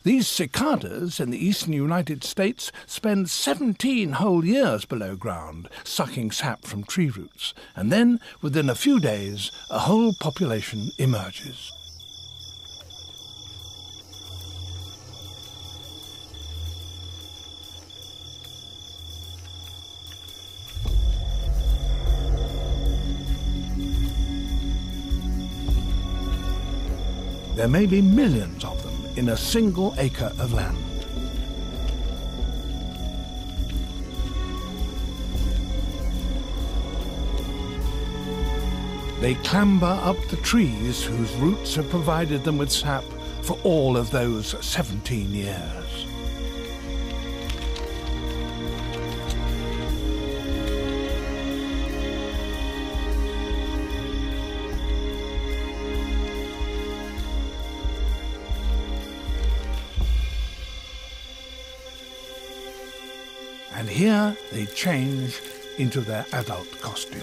These cicadas in the eastern United States spend 17 whole years below ground, sucking sap from tree roots, and then, within a few days, a whole population emerges. There may be millions of them in a single acre of land. They clamber up the trees whose roots have provided them with sap for all of those 17 years. And here they change into their adult costume.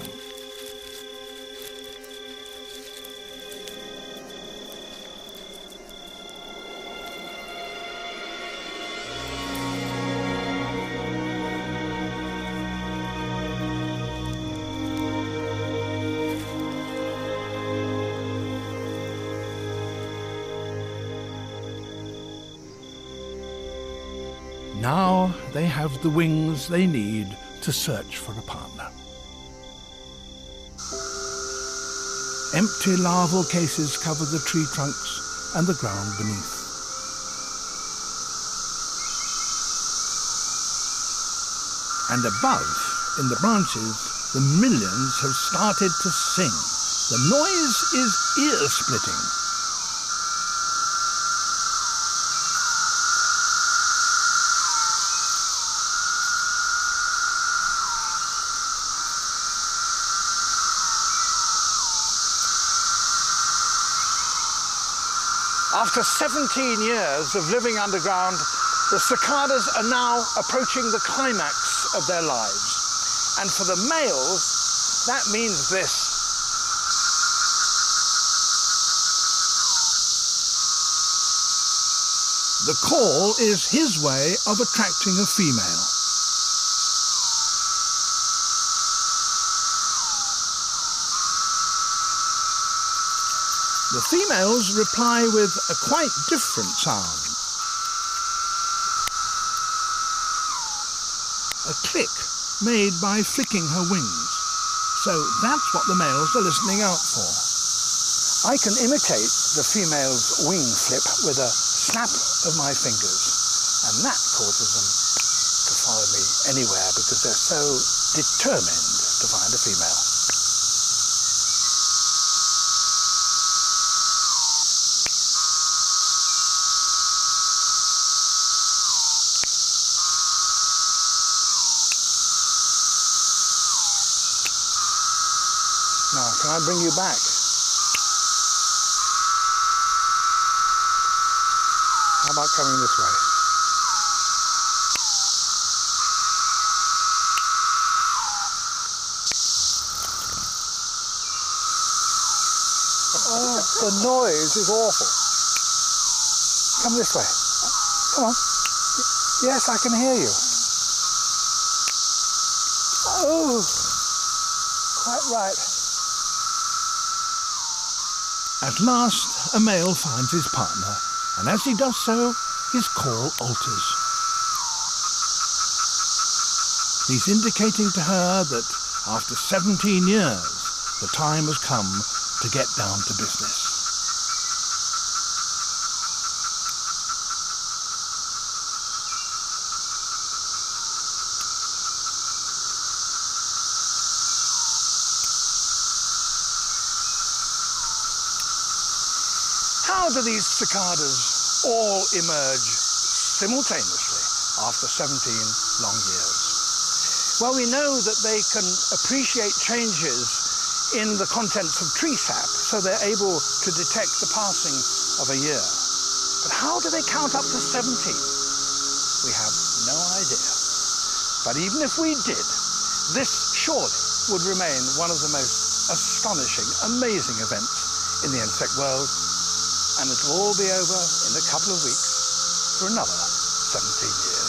Now they have the wings they need to search for a partner. Empty larval cases cover the tree trunks and the ground beneath. And above, in the branches, the millions have started to sing. The noise is ear-splitting. After 17 years of living underground, the cicadas are now approaching the climax of their lives. And for the males, that means this. The call is his way of attracting a female. The females reply with a quite different sound. A click made by flicking her wings. So that's what the males are listening out for. I can imitate the female's wing flip with a snap of my fingers, and that causes them to follow me anywhere because they're so determined to find a female. Now, can I bring you back? How about coming this way? Oh, the noise is awful. Come this way. Come on. Yes, I can hear you. Oh, quite right. At last, a male finds his partner, and as he does so, his call alters. He's indicating to her that after 17 years, the time has come to get down to business. How do these cicadas all emerge simultaneously after 17 long years? Well, we know that they can appreciate changes in the contents of tree sap, so they're able to detect the passing of a year. But how do they count up to 17? We have no idea. But even if we did, this surely would remain one of the most astonishing, amazing events in the insect world. And it'll all be over in a couple of weeks. for another 17 years.